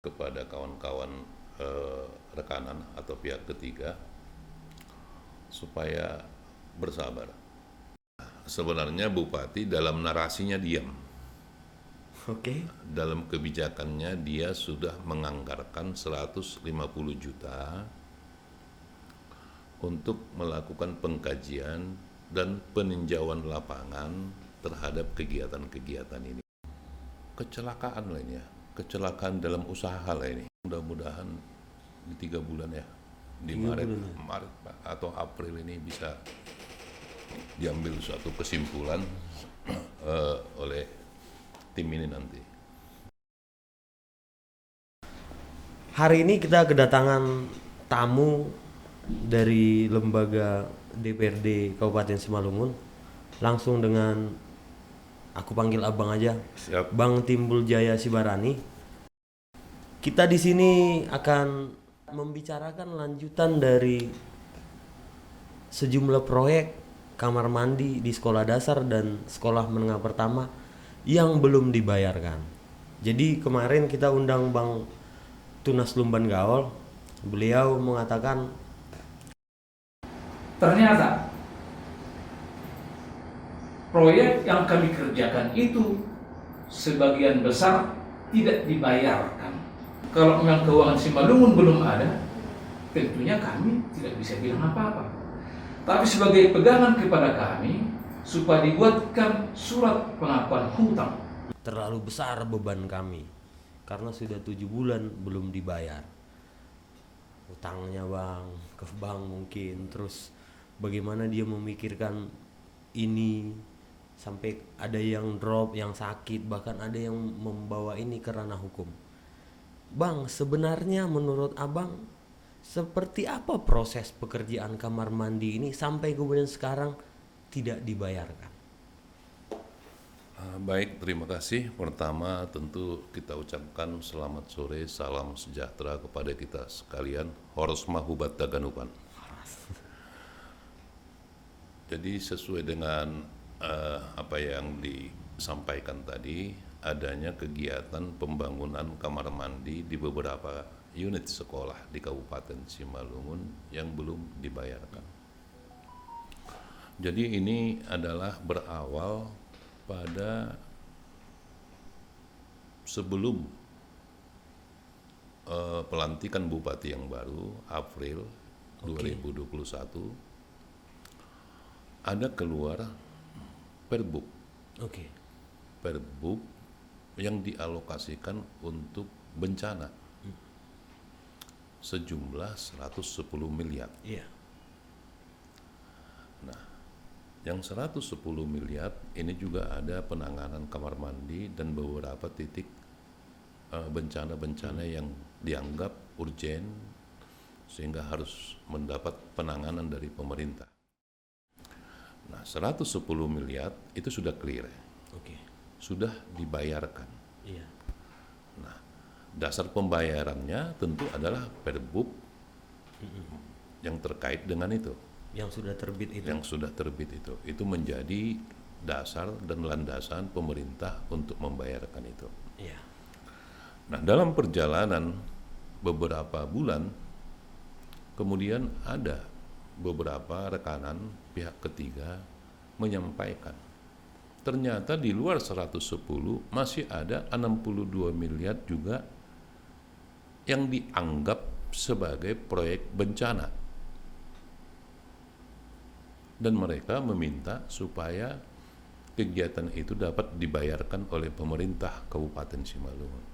kepada kawan-kawan rekanan atau pihak ketiga supaya bersabar. Sebenarnya Bupati dalam narasinya diam. Oke. Dalam kebijakannya dia sudah menganggarkan 150 juta untuk melakukan pengkajian dan peninjauan lapangan terhadap kegiatan-kegiatan ini. Kecelakaan lainnya, kecelakaan dalam usaha lah ini. Mudah-mudahan di 3 bulan ya, di Maret atau April ini bisa diambil suatu kesimpulan oleh tim ini nanti. Hari ini kita kedatangan tamu dari lembaga DPRD Kabupaten Simalungun. Langsung dengan aku panggil abang aja. Siap. Bang Timbul Jaya Sibarani. Kita di sini akan membicarakan lanjutan dari sejumlah proyek kamar mandi di sekolah dasar dan sekolah menengah pertama yang belum dibayarkan. Jadi kemarin kita undang Bang Tunas Lumban Gaol. Beliau mengatakan ternyata proyek yang kami kerjakan itu sebagian besar tidak dibayarkan. Kalau memang keuangan Simalungun belum ada, tentunya kami tidak bisa bilang apa-apa. Tapi sebagai pegangan kepada kami, supaya dibuatkan surat pengakuan hutang. terlalu besar beban kami karena sudah 7 bulan belum dibayar. Utangnya bang, ke bank mungkin. Terus bagaimana dia memikirkan ini sampai ada yang drop, yang sakit, bahkan ada yang membawa ini ke ranah hukum. Bang, sebenarnya menurut abang seperti apa proses pekerjaan kamar mandi ini sampai kemudian sekarang tidak dibayarkan? Baik, terima kasih. Pertama tentu kita ucapkan selamat sore, salam sejahtera kepada kita sekalian. Horos mahubat daganupan. Jadi sesuai dengan apa yang disampaikan tadi, adanya kegiatan pembangunan kamar mandi di beberapa unit sekolah di Kabupaten Simalungun yang belum dibayarkan. Jadi ini adalah berawal pada sebelum pelantikan Bupati yang baru, April 2021, ada keluar Perbuk. Perbuk yang dialokasikan untuk bencana sejumlah 110 miliar. Iya. Nah, yang 110 miliar ini juga ada penanganan kamar mandi dan beberapa titik bencana-bencana yang dianggap urgen sehingga harus mendapat penanganan dari pemerintah. Nah, 110 miliar itu sudah clear. Sudah dibayarkan. Iya. Nah, dasar pembayarannya tentu adalah Perbuk yang terkait dengan itu. Yang sudah terbit itu. Yang sudah terbit itu menjadi dasar dan landasan pemerintah untuk membayarkan itu. Iya. Nah, dalam perjalanan beberapa bulan kemudian ada beberapa rekanan pihak ketiga menyampaikan ternyata di luar 110 masih ada 62 miliar juga yang dianggap sebagai proyek bencana. Dan mereka meminta supaya kegiatan itu dapat dibayarkan oleh pemerintah Kabupaten Simalungun.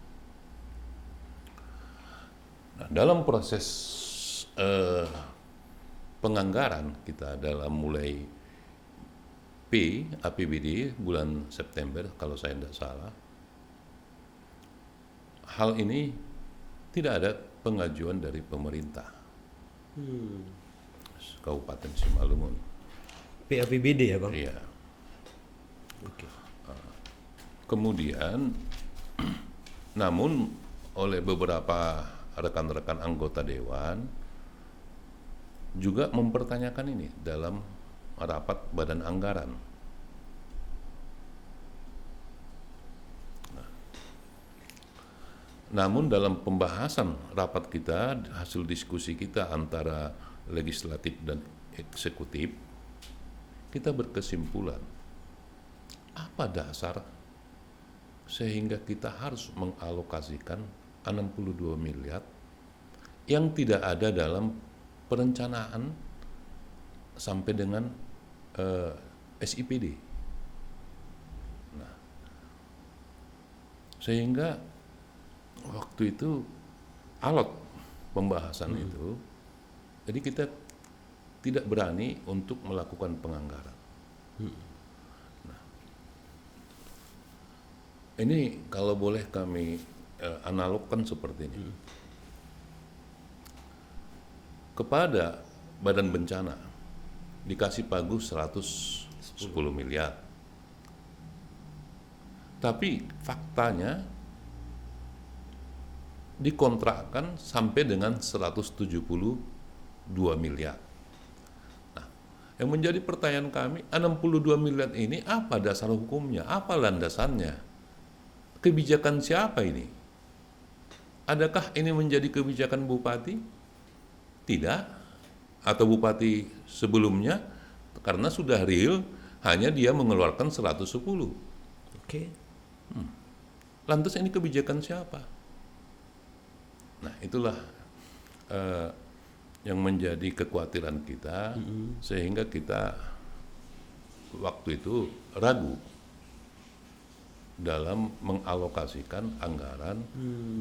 Nah, dalam proses penganggaran kita dalam mulai APBD bulan September kalau saya tidak salah, hal ini tidak ada pengajuan dari pemerintah Kabupaten Simalungun. PAPBD ya bang? Iya. Kemudian namun oleh beberapa rekan-rekan anggota dewan juga mempertanyakan ini dalam rapat badan anggaran. Namun dalam pembahasan rapat kita, hasil diskusi kita antara legislatif dan eksekutif, kita berkesimpulan, apa dasar sehingga kita harus mengalokasikan 62 miliar yang tidak ada dalam perencanaan sampai dengan SIPD. Nah, sehingga waktu itu alot pembahasan itu, jadi kita tidak berani untuk melakukan penganggaran. Nah, ini kalau boleh kami analogkan seperti ini. Kepada Badan Bencana dikasih pagu 110 miliar. Tapi faktanya dikontrakkan sampai dengan 172 miliar. Nah, yang menjadi pertanyaan kami, 62 miliar ini apa dasar hukumnya? Apa landasannya? Kebijakan siapa ini? Adakah ini menjadi kebijakan bupati? Tidak. Atau bupati sebelumnya, karena sudah real, hanya dia mengeluarkan 110. Oke. Lantas ini kebijakan siapa? Nah, itulah yang menjadi kekhawatiran kita, sehingga kita waktu itu ragu dalam mengalokasikan anggaran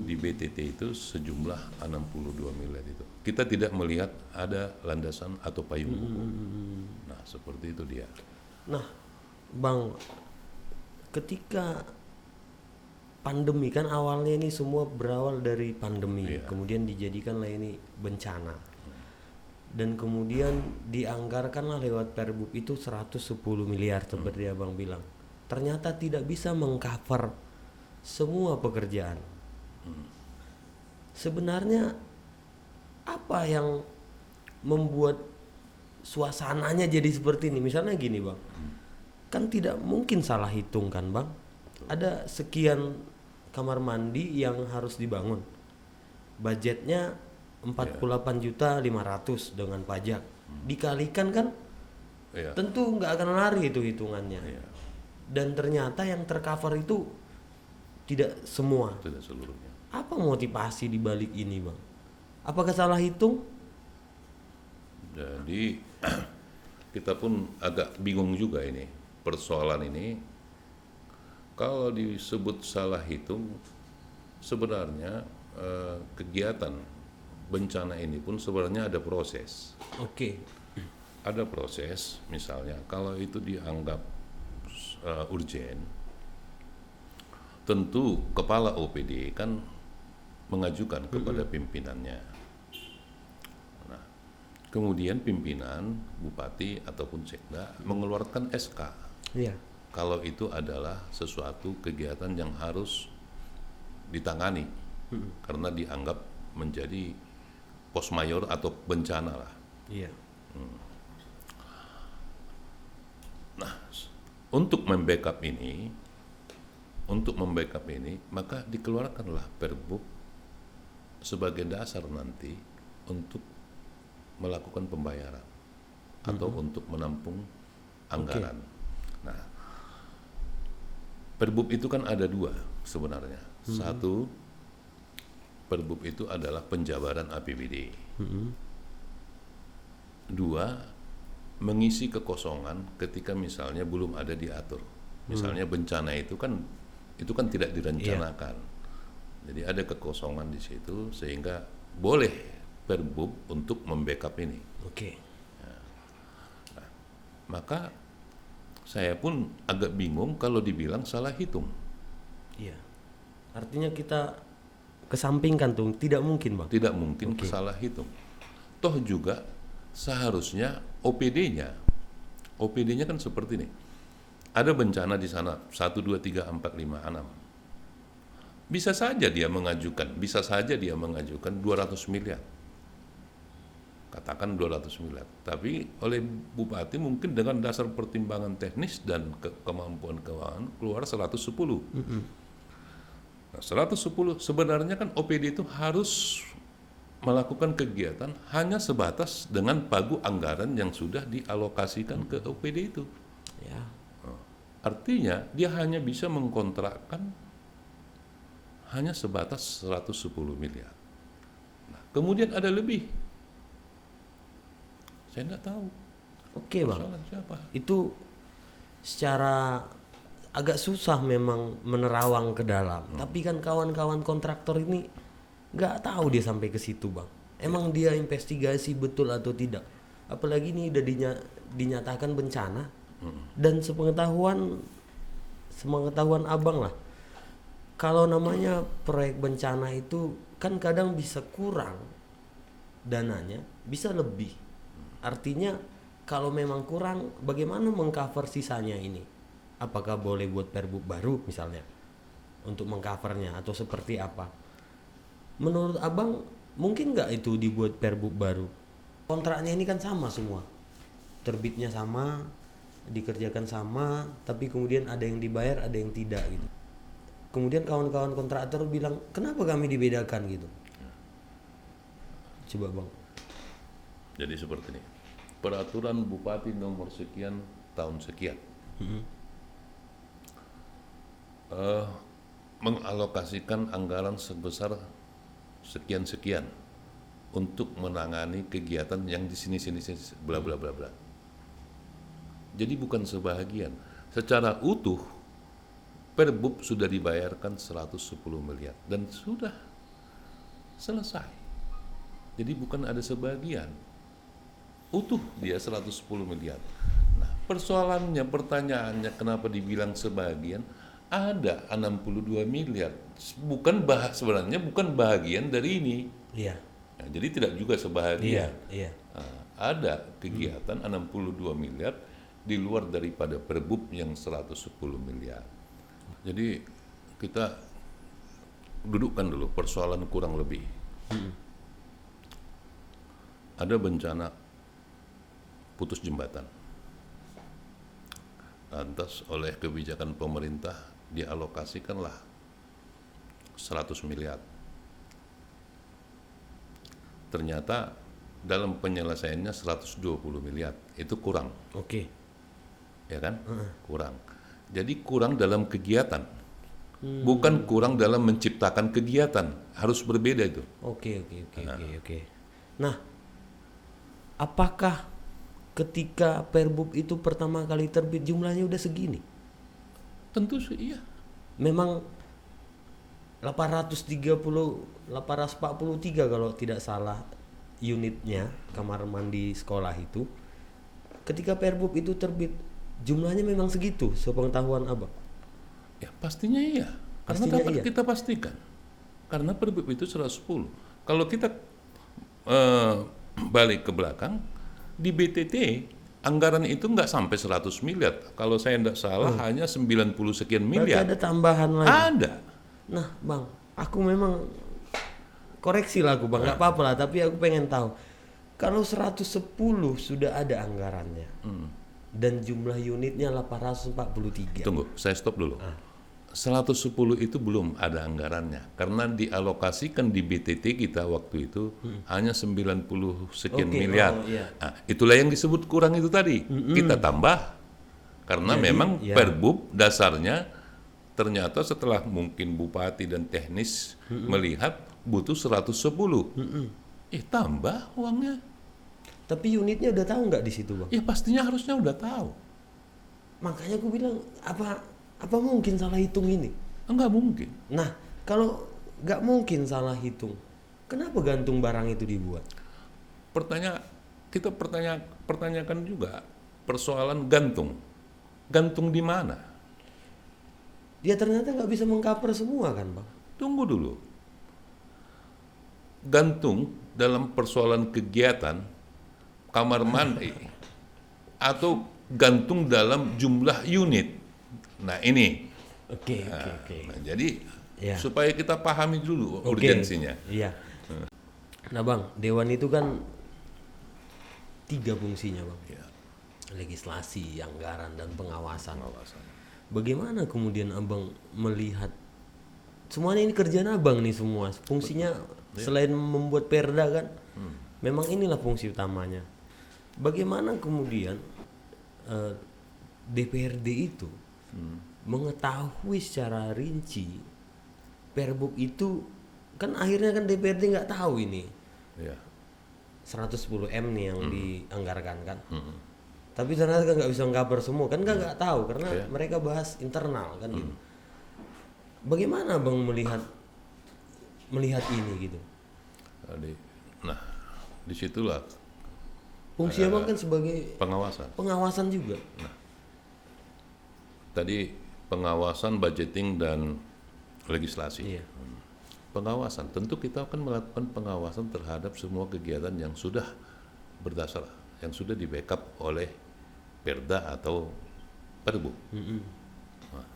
di BTT itu sejumlah 62 miliar itu. Kita tidak melihat ada landasan atau payung hukum. Nah, seperti itu dia. Nah, Bang, ketika pandemi kan awalnya ini semua berawal dari pandemi, kemudian dijadikanlah ini bencana. Dan kemudian dianggarkanlah lewat Perbup itu 110 miliar seperti Abang bilang. Ternyata tidak bisa mengcover semua pekerjaan. Sebenarnya apa yang membuat suasananya jadi seperti ini? Misalnya gini, Bang. Kan tidak mungkin salah hitung kan, Bang? Ada sekian kamar mandi yang harus dibangun. Budgetnya 48.500.000 dengan pajak. Dikalikan kan tentu nggak akan lari itu hitungannya. Dan ternyata yang tercover itu tidak semua. Tidak seluruhnya. Apa motivasi di balik ini, Bang? Apakah salah hitung? Jadi kita pun agak bingung juga ini persoalan ini. Kalau disebut salah hitung, sebenarnya kegiatan bencana ini pun sebenarnya ada proses. Oke. Ada proses, misalnya kalau itu dianggap urgen, tentu kepala OPD kan mengajukan kepada pimpinannya. Nah, kemudian pimpinan, bupati ataupun sekda mengeluarkan SK. Iya. Kalau itu adalah sesuatu kegiatan yang harus ditangani karena dianggap menjadi pos mayor atau bencana lah. Iya. Nah, untuk membackup ini, maka dikeluarkanlah Perbup sebagai dasar nanti untuk melakukan pembayaran atau untuk menampung anggaran. Nah, Perbup itu kan ada dua sebenarnya. Satu, Perbup itu adalah penjabaran APBD. Dua, mengisi kekosongan ketika misalnya belum ada diatur. Misalnya bencana itu kan tidak direncanakan. Jadi ada kekosongan di situ sehingga boleh Perbup untuk membackup ini. Oke. Nah, maka saya pun agak bingung kalau dibilang salah hitung. Iya. Artinya kita kesampingkan tuh, tidak mungkin, Bang. Tidak mungkin salah hitung. Toh juga seharusnya OPD-nya kan seperti ini. Ada bencana di sana 1, 2, 3, 4, 5, 6. Bisa saja dia mengajukan 200 miliar. Katakan 200 miliar. Tapi oleh bupati mungkin dengan dasar pertimbangan teknis dan kemampuan keuangan keluar 110. Nah, 110 sebenarnya kan OPD itu harus melakukan kegiatan hanya sebatas dengan pagu anggaran yang sudah dialokasikan ke OPD itu. Ya. Artinya dia hanya bisa mengkontrakkan hanya sebatas 110 miliar. Nah, kemudian ada lebih. Saya tidak tahu. Oke bang, Persoalan siapa? itu secara agak susah memang menerawang ke dalam. Tapi kan kawan-kawan kontraktor ini nggak tahu dia sampai ke situ bang. Emang dia investigasi betul atau tidak? Apalagi ini udah dinyatakan bencana. Dan sepengetahuan abang lah, kalau namanya proyek bencana itu kan kadang bisa kurang dananya, bisa lebih. Artinya kalau memang kurang, bagaimana mengcover sisanya ini? Apakah boleh buat perbuk baru misalnya untuk mengcovernya atau seperti apa? Menurut abang mungkin nggak itu dibuat perbuk baru? Kontraknya ini kan sama semua, terbitnya sama, dikerjakan sama, tapi kemudian ada yang dibayar, ada yang tidak gitu. Kemudian kawan-kawan kontraktor bilang, kenapa kami dibedakan gitu? Coba bang. Jadi seperti ini. Peraturan Bupati nomor sekian tahun sekian mengalokasikan anggaran sebesar sekian-sekian untuk menangani kegiatan yang di sini bla bla bla bla. Jadi bukan sebahagian. Secara utuh Perbub sudah dibayarkan 110 miliar dan sudah selesai. Jadi bukan ada sebagian. Utuh dia 110 miliar. Nah, pertanyaannya kenapa dibilang sebagian? Ada 62 miliar. Sebenarnya bukan bahagian dari ini. Iya. Nah, jadi tidak juga sebahagian. Iya. Nah, ada kegiatan 62 miliar di luar daripada Perbub yang 110 miliar. Jadi kita dudukkan dulu persoalan kurang lebih. Ada bencana putus jembatan. Lantas oleh kebijakan pemerintah dialokasikanlah 100 miliar. Ternyata dalam penyelesaiannya 120 miliar. Itu kurang. Oke. Ya kan? Kurang. Jadi kurang dalam kegiatan. Bukan kurang dalam menciptakan kegiatan. Harus berbeda itu. Oke. Nah, apakah ketika Perbub itu pertama kali terbit jumlahnya udah segini? Tentu sih iya. Memang 843 kalau tidak salah unitnya kamar mandi sekolah itu. Ketika Perbub itu terbit, jumlahnya memang segitu sepengetahuan abang? Ya pastinya iya. Karena Pastinya dapat iya. kita pastikan. Karena Perbub itu 110. Kalau kita balik ke belakang, di BTT anggaran itu nggak sampai 100 miliar. Kalau saya tidak salah hanya 90 sekian miliar. Berarti ada tambahan lagi? Ada. Nah bang, aku memang koreksi lah aku bang, nggak apa-apa lah, tapi aku pengen tahu. Kalau 110 sudah ada anggarannya dan jumlah unitnya 843. Tunggu, saya stop dulu. 110 itu belum ada anggarannya karena dialokasikan di BTT kita waktu itu hanya 90 sekian miliar. Iya. Nah, itulah yang disebut kurang itu tadi. Kita tambah karena memang Perbub dasarnya ternyata setelah mungkin bupati dan teknis melihat butuh 110. Tambah uangnya. Tapi unitnya udah tahu nggak di situ bang? Ya pastinya harusnya udah tahu. Makanya aku bilang apa mungkin salah hitung ini? Enggak mungkin. Nah kalau nggak mungkin salah hitung, kenapa gantung barang itu dibuat? Kita pertanyakan juga persoalan gantung. Gantung di mana? Dia ternyata nggak bisa mengcover semua kan bang? Tunggu dulu. Gantung dalam persoalan kegiatan kamar mandi atau gantung dalam jumlah unit. Nah ini. Oke. Nah, jadi Ya. supaya kita pahami dulu urgensinya. Iya. Nah bang, dewan itu kan 3 fungsinya bang. Ya. Legislasi, anggaran, dan pengawasan. Bagaimana kemudian abang melihat semuanya ini kerjaan abang nih semua. Fungsinya selain membuat perda kan, memang inilah fungsi utamanya. Bagaimana kemudian DPRD itu mengetahui secara rinci Perbup itu, kan akhirnya kan DPRD nggak tahu ini Ya. 110 M nih yang dianggarkan kan. Tapi ternyata kan nggak bisa ngkabar semua kan, nggak tahu karena Iya. mereka bahas internal kan gitu. Bagaimana bang melihat ini gitu? Nah, disitulah Fungsi abang kan sebagai pengawasan. juga. Tadi pengawasan, budgeting, dan legislasi. Iya. Pengawasan, tentu kita akan melakukan pengawasan terhadap semua kegiatan yang sudah berdasar, yang sudah di backup oleh Perda atau Perbu. Nah,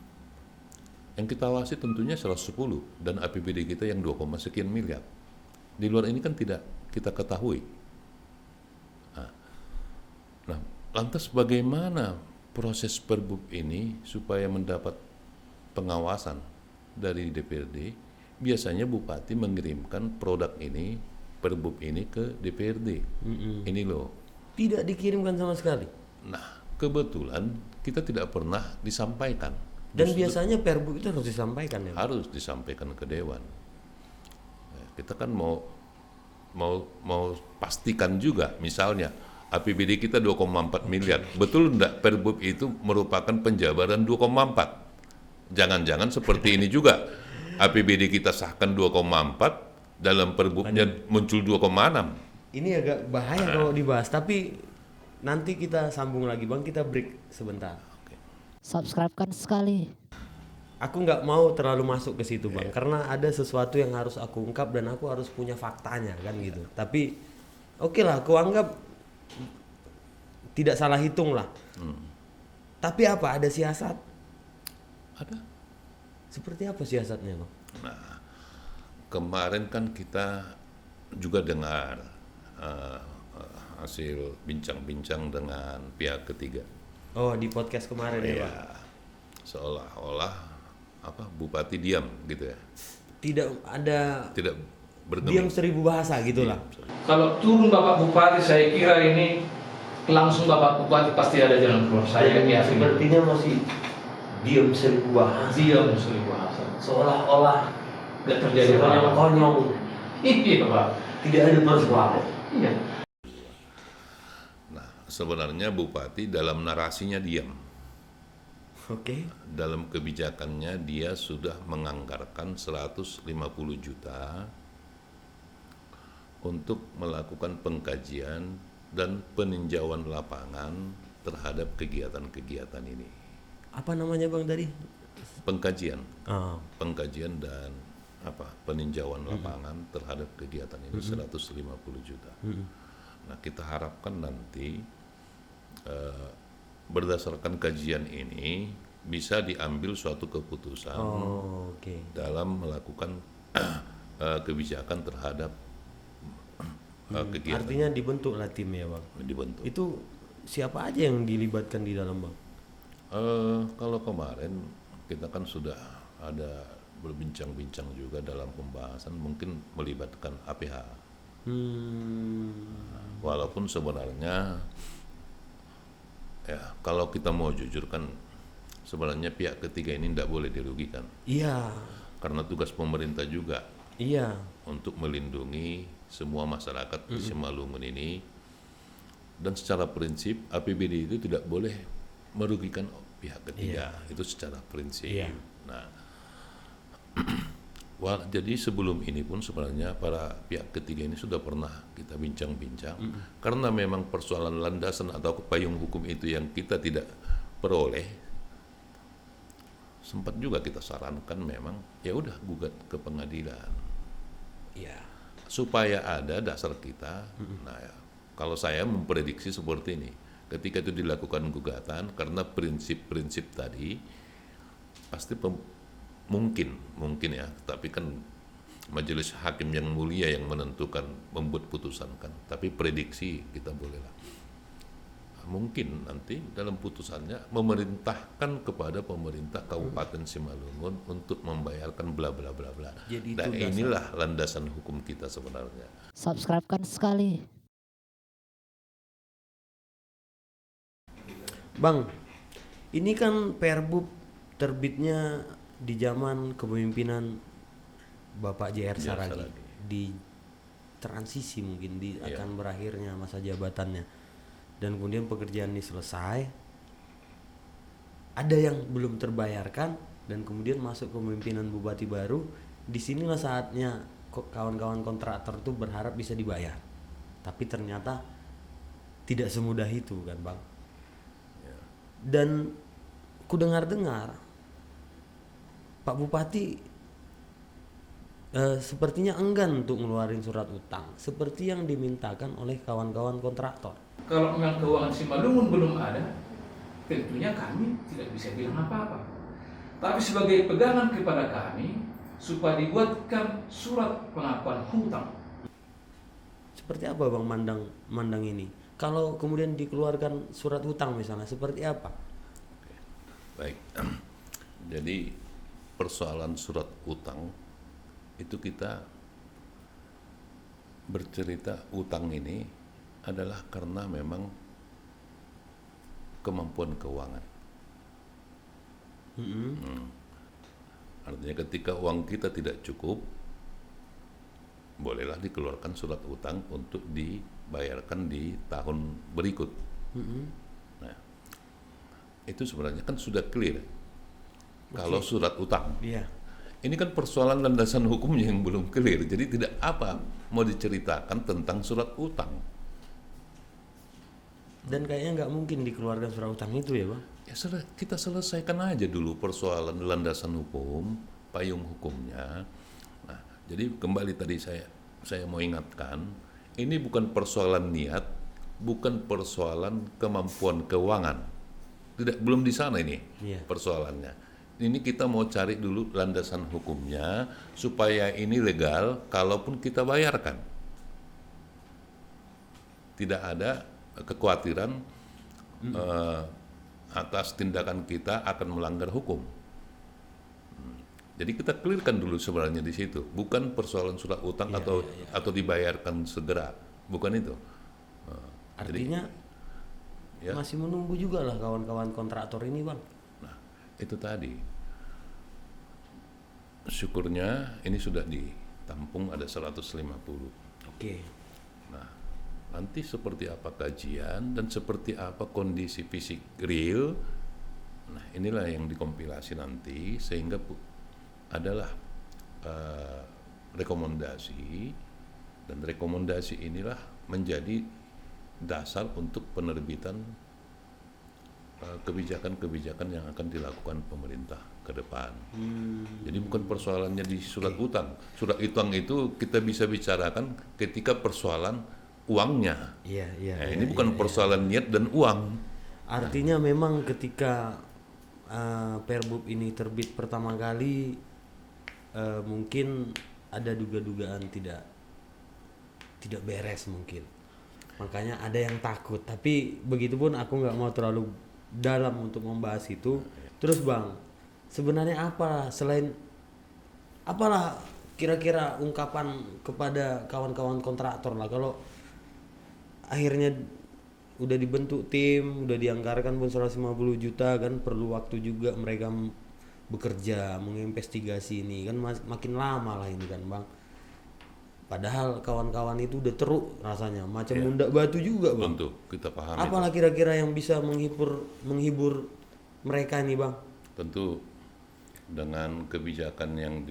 yang kita awasi tentunya 110 dan APBD kita yang 2, sekian miliar. Di luar ini kan tidak kita ketahui. Nah, lantas bagaimana proses Perbub ini supaya mendapat pengawasan dari DPRD? Biasanya bupati mengirimkan produk ini, Perbub ini ke DPRD. Ini loh. Tidak dikirimkan sama sekali. Nah, kebetulan kita tidak pernah disampaikan. Dan biasanya Perbup itu harus disampaikan ya. Harus disampaikan ke Dewan. Kita kan mau pastikan juga, misalnya APBD kita 2,4 miliar. Betul enggak Perbub itu merupakan penjabaran 2,4? Jangan-jangan seperti ini juga. APBD kita sahkan 2,4, dalam Perbubnya muncul 2,6. Ini agak bahaya kalau dibahas, tapi nanti kita sambung lagi bang, kita break sebentar. Subscribe kan sekali. Aku nggak mau terlalu masuk ke situ bang, karena ada sesuatu yang harus aku ungkap dan aku harus punya faktanya kan gitu. Tapi oke lah, aku anggap tidak salah hitung lah. Tapi apa, ada siasat? Ada. Seperti apa siasatnya bang? Nah, kemarin kan kita juga dengar hasil bincang-bincang dengan pihak ketiga. Oh, di podcast kemarin ya Ya, bang? seolah-olah bupati diam gitu ya. Tidak ada, Tidak diam bergeming. 1000 bahasa gitulah. Kalau turun Bapak Bupati, saya kira ini langsung Bapak Bupati pasti ada jalan keluar. Saya yakin. Sepertinya masih diam 1000 bahasa. Diam 1000 bahasa. Seolah-olah Tidak terjadi apa-apa. konyol. Iya Pak. Tidak ada persoalan. Iya. Nah, sebenarnya bupati dalam narasinya diam. Oke. Dalam kebijakannya dia sudah menganggarkan 150 juta untuk melakukan pengkajian dan peninjauan lapangan terhadap kegiatan-kegiatan ini. Apa namanya bang tadi? Pengkajian, Ah. pengkajian dan peninjauan lapangan terhadap kegiatan ini 150 juta. Nah, kita harapkan nanti berdasarkan kajian ini bisa diambil suatu keputusan Oh, oke. dalam melakukan kebijakan terhadap kegiatan Artinya dibentuklah tim ya bang. dibentuk. Itu siapa aja yang dilibatkan di dalam bang? Kalau kemarin kita kan sudah ada berbincang-bincang juga dalam pembahasan, mungkin melibatkan APH. Walaupun sebenarnya ya kalau kita mau jujur kan sebenarnya pihak ketiga ini tidak boleh dirugikan, Iya, karena tugas pemerintah juga iya. untuk melindungi semua masyarakat di Simalungun ini, dan secara prinsip APBD itu tidak boleh merugikan pihak ketiga. Itu secara prinsip. Iya. Nah, jadi sebelum ini pun sebenarnya para pihak ketiga ini sudah pernah kita bincang-bincang, karena memang persoalan landasan atau payung hukum itu yang kita tidak peroleh. Sempat juga kita sarankan memang ya udah gugat ke pengadilan Iya. supaya ada dasar kita. Nah, ya, kalau saya memprediksi seperti ini, ketika itu dilakukan gugatan karena prinsip-prinsip tadi pasti mungkin ya, tapi kan majelis hakim yang mulia yang menentukan, membuat putusan kan, tapi prediksi kita bolehlah mungkin nanti dalam putusannya memerintahkan kepada pemerintah Kabupaten Simalungun untuk membayarkan bla bla bla bla. Jadi Dan itu dasar. inilah landasan hukum kita sebenarnya. Subscribe-kan sekali. Bang, ini kan Perbup terbitnya di zaman kepemimpinan Bapak JR Saragi. Saragi. Di transisi mungkin di Iya. akan berakhirnya masa jabatannya. Dan kemudian pekerjaan ini selesai. Ada yang belum terbayarkan dan kemudian masuk kepemimpinan bupati baru. Disinilah saatnya kawan-kawan kontraktor tuh berharap bisa dibayar. Tapi ternyata tidak semudah itu kan, Bang. Dan ku dengar-dengar Pak Bupati sepertinya enggan untuk ngeluarin surat utang seperti yang dimintakan oleh kawan-kawan kontraktor. Kalau memang keuangan Simalungun belum ada, tentunya kami tidak bisa bilang apa-apa. Tapi sebagai pegangan kepada kami, supaya dibuatkan surat pengakuan hutang. Seperti apa Bang mandang ini? Kalau kemudian dikeluarkan surat hutang misalnya, seperti apa? Baik. Jadi persoalan surat utang itu kita bercerita utang ini adalah karena memang kemampuan keuangan. Artinya ketika uang kita tidak cukup, bolehlah dikeluarkan surat utang untuk dibayarkan di tahun berikut. Nah, itu sebenarnya kan sudah clear. Kalau surat utang, Iya. ini kan persoalan landasan hukumnya yang belum clear. Jadi tidak apa mau diceritakan tentang surat utang. Dan kayaknya nggak mungkin dikeluarkan surat utang itu ya Bang? Ya kita selesaikan aja dulu persoalan landasan hukum, payung hukumnya. Nah, jadi kembali tadi saya mau ingatkan, ini bukan persoalan niat, bukan persoalan kemampuan keuangan. Belum di sana ini persoalannya. Ini kita mau cari dulu landasan hukumnya supaya ini legal, kalaupun kita bayarkan. Tidak ada kekhawatiran atas tindakan kita akan melanggar hukum. Jadi kita clearkan dulu sebenarnya di situ, bukan persoalan surat utang atau dibayarkan segera, bukan itu. Artinya ya. masih menunggu juga lah kawan-kawan kontraktor ini Bang. Nah, itu tadi. Syukurnya ini sudah ditampung ada 150. Oke. Nah, nanti seperti apa kajian dan seperti apa kondisi fisik real, nah inilah yang dikompilasi nanti sehingga adalah rekomendasi, dan rekomendasi inilah menjadi dasar untuk penerbitan kebijakan-kebijakan yang akan dilakukan pemerintah ke depan. Jadi bukan persoalannya di surat utang. Surat utang itu kita bisa bicarakan ketika persoalan uangnya. Ini bukan persoalan niat dan uang. Artinya memang ketika Perbup ini terbit pertama kali mungkin ada duga-dugaan tidak beres mungkin. Makanya ada yang takut. Tapi begitupun aku nggak mau terlalu dalam untuk membahas itu. Terus Bang, sebenarnya apalah kira-kira ungkapan kepada kawan-kawan kontraktor lah kalau akhirnya udah dibentuk tim, udah dianggarkan pun 150 juta kan, perlu waktu juga mereka bekerja menginvestigasi ini kan, makin lama lah ini kan Bang. Padahal kawan-kawan itu udah teruk rasanya, macam mundak batu juga Bang. Tentu kita pahami. Apalah kira-kira yang bisa menghibur mereka ini Bang? Tentu dengan kebijakan yang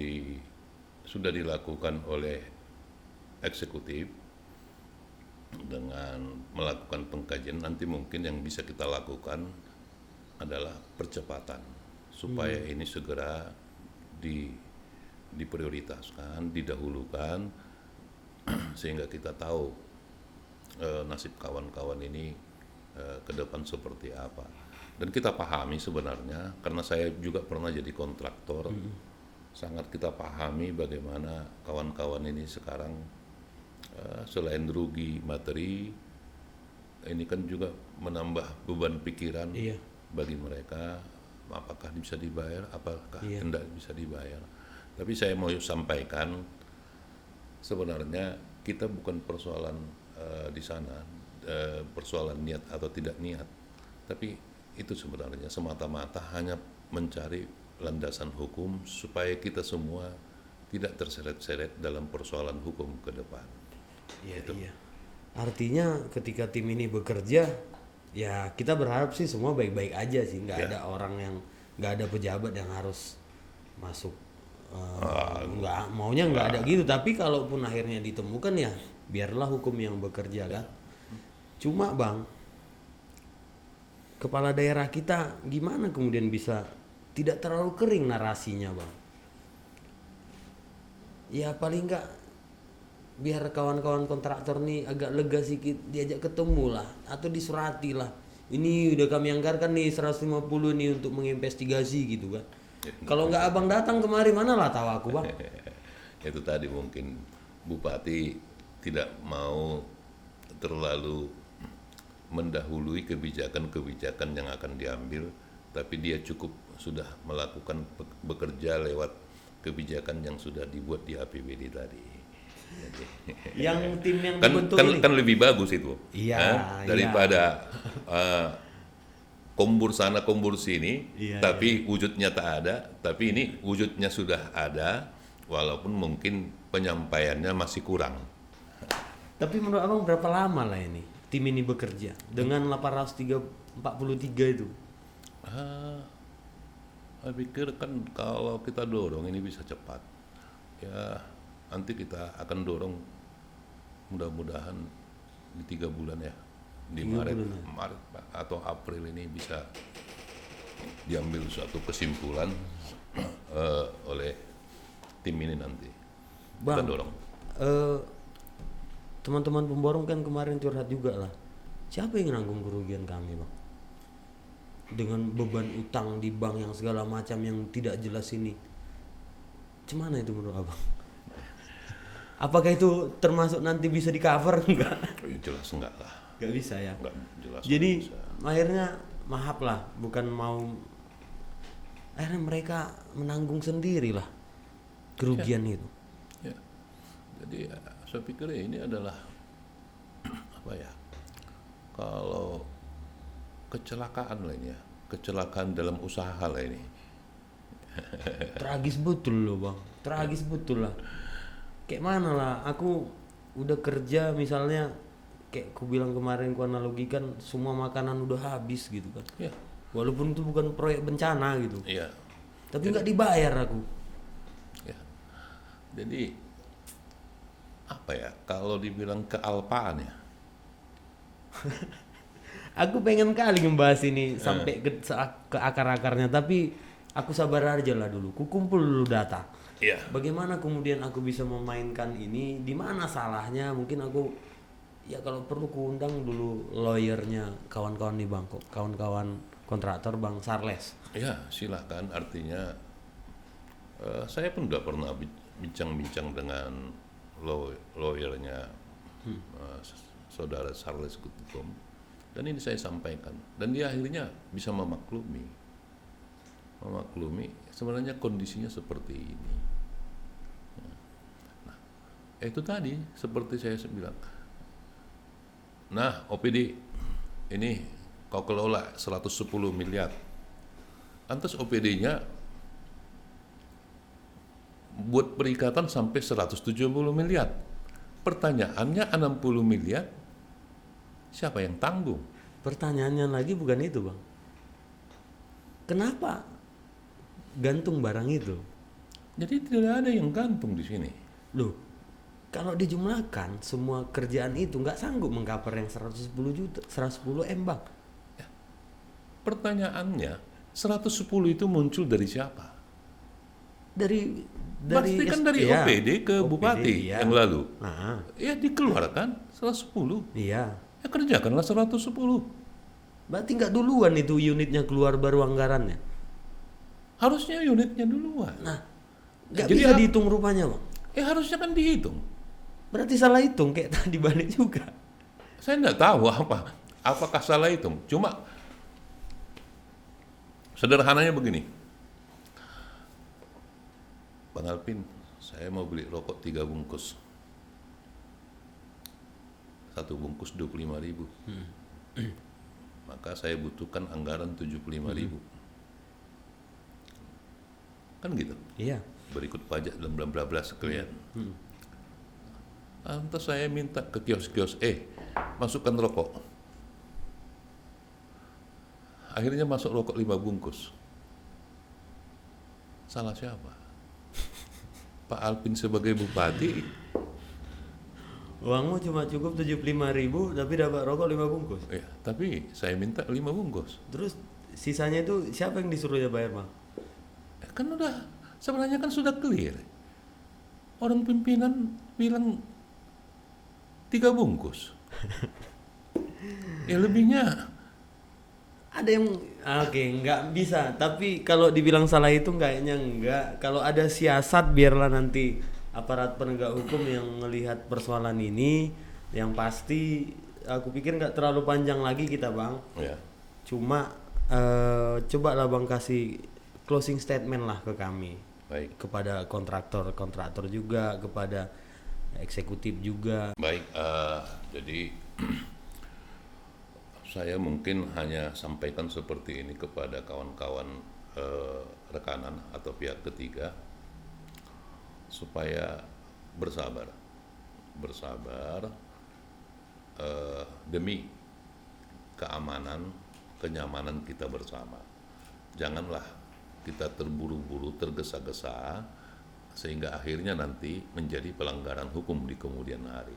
sudah dilakukan oleh eksekutif, dengan melakukan pengkajian, nanti mungkin yang bisa kita lakukan adalah percepatan supaya ini segera diprioritaskan, didahulukan, sehingga kita tahu nasib kawan-kawan ini ke depan seperti apa. Dan kita pahami sebenarnya, karena saya juga pernah jadi kontraktor, sangat kita pahami bagaimana kawan-kawan ini sekarang selain rugi materi, ini kan juga menambah beban pikiran Iya. bagi mereka, apakah bisa dibayar, apakah Iya. tidak bisa dibayar. Tapi saya mau sampaikan, sebenarnya kita bukan persoalan di sana, persoalan niat atau tidak niat, tapi itu sebenarnya semata-mata hanya mencari landasan hukum supaya kita semua tidak terseret-seret dalam persoalan hukum ke depan. Iya, iya. Artinya ketika tim ini bekerja, ya kita berharap sih semua baik-baik aja sih, nggak ada orang yang, nggak ada pejabat yang harus masuk. Nggak maunya nggak ada gitu. Tapi kalaupun akhirnya ditemukan ya biarlah hukum yang bekerja kan. Cuma bang, kepala daerah kita gimana kemudian bisa tidak terlalu kering narasinya bang? Ya paling nggak biar kawan-kawan kontraktor nih agak lega sedikit, diajak ketemu lah atau disurati lah, ini udah kami anggarkan nih 150 nih untuk menginvestigasi gitu kan. Kalau nggak abang datang kemari mana lah tahu aku bang. Itu tadi mungkin Bupati tidak mau terlalu mendahului kebijakan-kebijakan yang akan diambil, tapi dia cukup sudah melakukan bekerja lewat kebijakan yang sudah dibuat di APBD tadi. Jadi, Yang tim yang kan, dibentuk kan, ini. kan lebih bagus itu, Iya, daripada kombur sana kombur sini, Iya, tapi wujudnya tak ada. Tapi ini wujudnya sudah ada, walaupun mungkin penyampaiannya masih kurang. Tapi menurut abang berapa lama lah ini tim ini bekerja dengan 843 itu? Saya pikir kan kalau kita dorong ini bisa cepat. Ya nanti kita akan dorong mudah-mudahan di 3 bulan ya, di Maret atau April ini bisa diambil suatu kesimpulan oleh tim ini nanti. Kita Bang, dorong. Teman-teman pemborong kan kemarin curhat juga lah. Siapa yang nanggung kerugian kami bang? Dengan beban utang di bank yang segala macam yang tidak jelas ini. Cemana itu menurut abang? Apakah itu termasuk nanti bisa di cover enggak? Jelas enggak lah. Gak bisa ya. Enggak jelas. Jadi enggak bisa. akhirnya maaf lah, bukan mau, akhirnya mereka menanggung sendiri lah kerugian itu. Ya. Jadi saya pikir ini adalah apa ya? Kalau kecelakaan lah ini ya, kecelakaan dalam usaha lah ini. Tragis betul loh bang, tragis betul lah. Kayak mana lah, aku udah kerja misalnya, kayak ku bilang kemarin, ku analogikan semua makanan udah habis gitu kan. Ya. Walaupun itu bukan proyek bencana gitu, Iya. tapi nggak dibayar aku. Ya. Jadi apa ya? Kalau dibilang kealpaan ya. Aku pengen kali ngebahas ini sampai ke akar-akarnya, tapi aku sabar aja lah dulu. Ku kumpul dulu data. Iya. Bagaimana kemudian aku bisa memainkan ini? Di mana salahnya? Mungkin aku ya kalau perlu ku undang dulu lawyernya kawan-kawan di Bangkok, kawan-kawan kontraktor Bang Sarles. Ya, silahkan. Artinya saya pun udah pernah bincang-bincang dengan lawyernya saudara Charles Gutkom, dan ini saya sampaikan, dan dia akhirnya bisa memaklumi sebenarnya kondisinya seperti ini. Nah, itu tadi seperti saya bilang. Nah, OPD ini kau kelola 110 miliar. Lantas OPD-nya buat perikatan sampai 170 miliar. Pertanyaannya 60 miliar siapa yang tanggung? Pertanyaannya lagi bukan itu, Bang. Kenapa gantung barang itu? Jadi tidak ada yang gantung di sini. Loh, kalau dijumlahkan semua kerjaan itu nggak sanggup mengcover yang 110 juta, 110 M, Bang. Pertanyaannya 110 itu muncul dari siapa? Pasti kan dari ya, OPD ke OPD, Bupati ya. yang lalu. Nah, Ya dikeluarkan 110. iya. Ya kerjakanlah 110. Berarti nggak duluan itu unitnya keluar baru anggarannya. Harusnya unitnya duluan. Nah, nggak Jadi bisa dihitung rupanya, Bang. harusnya kan dihitung. Berarti salah hitung kayak tadi balik juga. Saya nggak tahu apa Apakah salah itu? Cuma sederhananya begini. Bang Alpin, saya mau beli rokok 3 bungkus. 1 bungkus 25.000. Maka saya butuhkan anggaran 75.000. Kan gitu. Iya. Berikut pajak dan bla bla bla sekalian. Lantas saya minta ke kios-kios, masukkan rokok. Akhirnya masuk rokok 5 bungkus. Salah siapa? Pak Alpin sebagai bupati. Uangmu cuma cukup 75.000 tapi dapat rokok 5 bungkus. Ya, tapi saya minta 5 bungkus. Terus sisanya itu siapa yang disuruh ya bayar, Bang? Kan udah, sebenarnya kan sudah clear. Orang pimpinan bilang 3 bungkus. Ya lebihnya. Ada yang nggak bisa. Tapi kalau dibilang salah itu kayaknya enggak. Kalau ada siasat biarlah nanti aparat penegak hukum yang melihat persoalan ini. Yang pasti aku pikir nggak terlalu panjang lagi kita, Bang. Ya. Cuma cobalah Bang kasih closing statement lah ke kami. Baik. Kepada kontraktor juga, kepada eksekutif juga. Baik, jadi saya mungkin hanya sampaikan seperti ini kepada kawan-kawan rekanan atau pihak ketiga supaya bersabar demi keamanan, kenyamanan kita bersama. Janganlah kita terburu-buru, tergesa-gesa sehingga akhirnya nanti menjadi pelanggaran hukum di kemudian hari.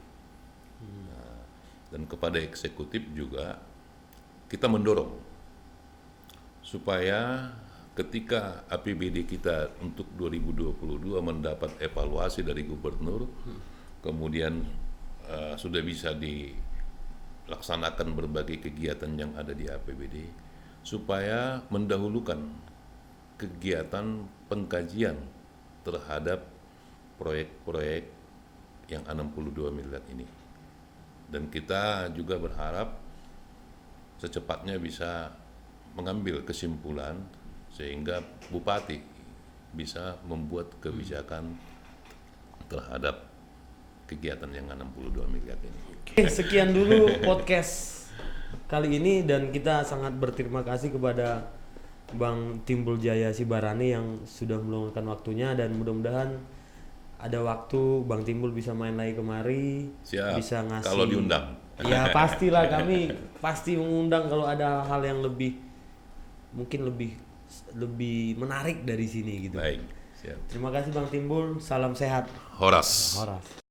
Nah, dan kepada eksekutif juga kita mendorong supaya ketika APBD kita untuk 2022 mendapat evaluasi dari gubernur, kemudian sudah bisa dilaksanakan berbagai kegiatan yang ada di APBD, supaya mendahulukan kegiatan pengkajian terhadap proyek-proyek yang 62 miliar ini. Dan kita juga berharap secepatnya bisa mengambil kesimpulan sehingga bupati bisa membuat kebijakan terhadap kegiatan yang 62 miliar ini. Oke, sekian dulu podcast kali ini dan kita sangat berterima kasih kepada Bang Timbul Jaya Sibarani yang sudah meluangkan waktunya dan mudah-mudahan ada waktu Bang Timbul bisa main lagi kemari. Siap, bisa ngasih kalau diundang. Ya pastilah, kami pasti mengundang kalau ada hal yang mungkin lebih menarik dari sini gitu. Baik, siap. Terima kasih Bang Timbul, salam sehat. Horas. Horas.